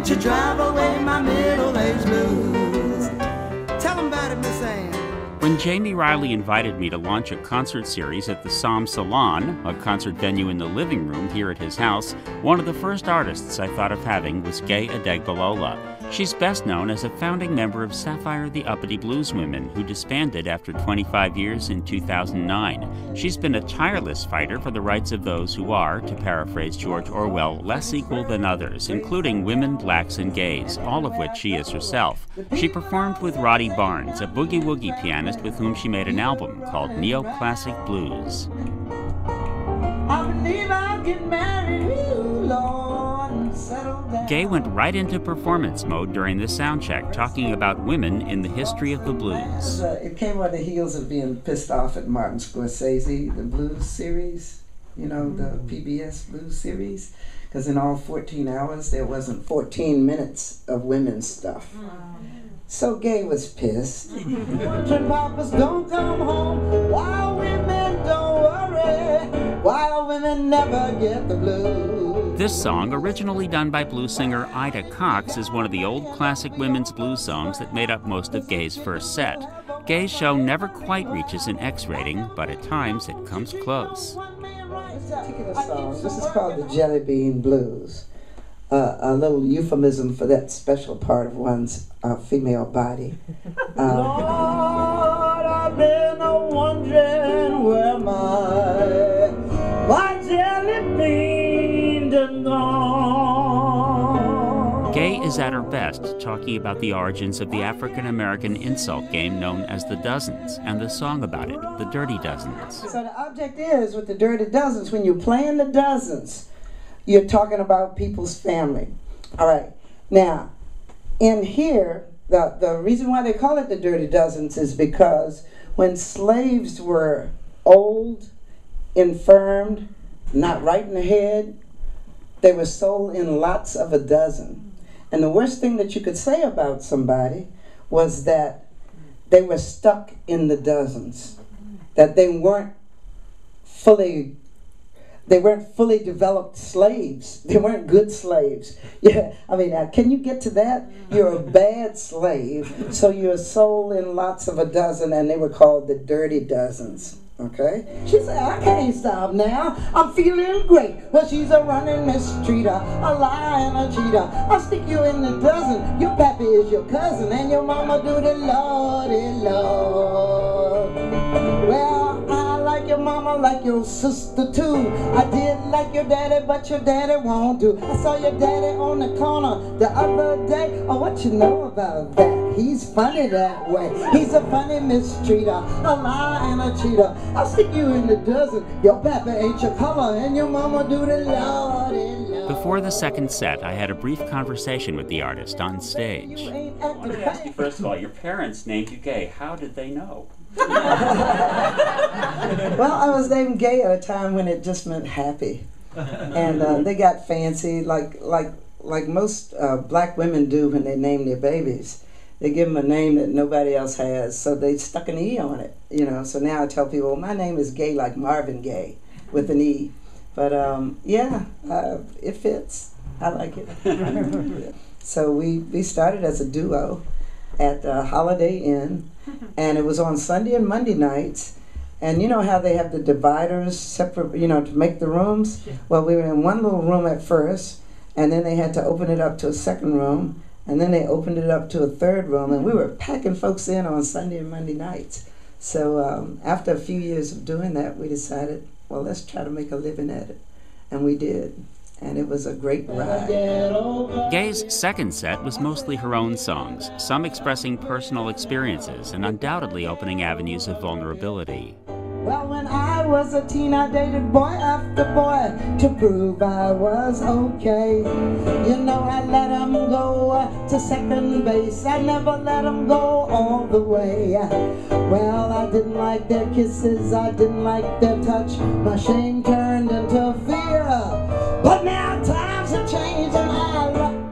to drive away my middle-aged blues. Tell them about it, Miss Ann. When Jamie Riley invited me to launch a concert series at the Psalm Salon, a concert venue in the living room here at his house, one of the first artists I thought of having was Gaye Adegbalola. She's best known as a founding member of Sapphire the Uppity Blueswomen, who disbanded after 25 years in 2009. She's been a tireless fighter for the rights of those who are, to paraphrase George Orwell, less equal than others, including women, blacks, and gays, all of which she is herself. She performed with Roddy Barnes, a boogie-woogie pianist with whom she made an album called Neoclassic Blues. I believe I'll get married, ooh, Lord, and settle down. Gaye went right into performance mode during the sound check, talking about women in the history of the blues. It came on the heels of being pissed off at Martin Scorsese, the blues series, you know, the PBS blues series, because in all 14 hours there wasn't 14 minutes of women's stuff. So Gaye was pissed. When papas don't come home, while women don't worry, while women never get the blues. This song, originally done by blues singer Ida Cox, is one of the old classic women's blues songs that made up most of Gaye's first set. Gaye's show never quite reaches an X rating, but at times it comes close. This particular song, this is called the Jelly Bean Blues. A little euphemism for that special part of one's female body. Lord, I've been wondering where my jelly bean done gone. Gaye is at her best, talking about the origins of the African-American insult game known as the Dozens, and the song about it, the Dirty Dozens. So the object is, with the Dirty Dozens, when you're playing the dozens, you're talking about people's family. All right. Now, in here, the reason why they call it the Dirty Dozens is because when slaves were old, infirmed, not right in the head, they were sold in lots of a dozen. And the worst thing that you could say about somebody was that they were stuck in the dozens, that they weren't fully developed slaves. They weren't good slaves. Yeah, I mean, can you get to that? You're a bad slave, so you're sold in lots of a dozen, and they were called the Dirty Dozens. Okay? She said, I can't stop now. I'm feeling great. Well, she's a running mistreater, a liar and a cheater. I'll stick you in the dozen. Your pappy is your cousin, and your mama do the Lordy Lord. Well, I like your mama like your sister too. I did like your daddy, but your daddy won't do. I saw your daddy on the corner the other day. Oh, what you know about that? He's funny that way. He's a funny mistreater, a liar and a cheater. I'll stick you in the dozen. Your papa ain't your color, and your mama do the Lordy Lord. Before the second set, I had a brief conversation with the artist on stage. I want to ask you, first of all, your parents named you Gaye. How did they know? Well, I was named Gaye at a time when it just meant happy, and they got fancy, like most black women do when they name their babies. They give them a name that nobody else has, so they stuck an E on it, you know. So now I tell people, well, my name is Gaye, like Marvin Gaye, with an E. But yeah, it fits. I like it. So we started as a duo at Holiday Inn, and it was on Sunday and Monday nights. And you know how they have the dividers separate, you know, to make the rooms? Well, we were in one little room at first, and then they had to open it up to a second room, and then they opened it up to a third room, and we were packing folks in on Sunday and Monday nights. So after a few years of doing that, we decided, well, let's try to make a living at it. And we did. And it was a great ride. Gaye's second set was mostly her own songs, some expressing personal experiences and undoubtedly opening avenues of vulnerability. Well, when I was a teen, I dated boy after boy to prove I was okay. You know, I let him go to second base. I never let him go all the way. Well, I didn't like their kisses, I didn't like their touch. My shame turned into fear. But now times have changed, and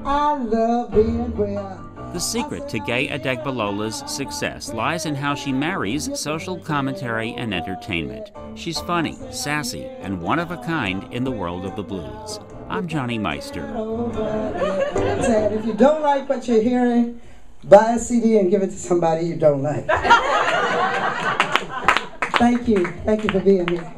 I love being queer. The secret to Gaye Adegbalola's success lies in how she marries social commentary and entertainment. She's funny, sassy, and one of a kind in the world of the blues. I'm Johnny Meister. Said, if you don't like what you're hearing, buy a CD and give it to somebody you don't like. Thank you. Thank you for being here.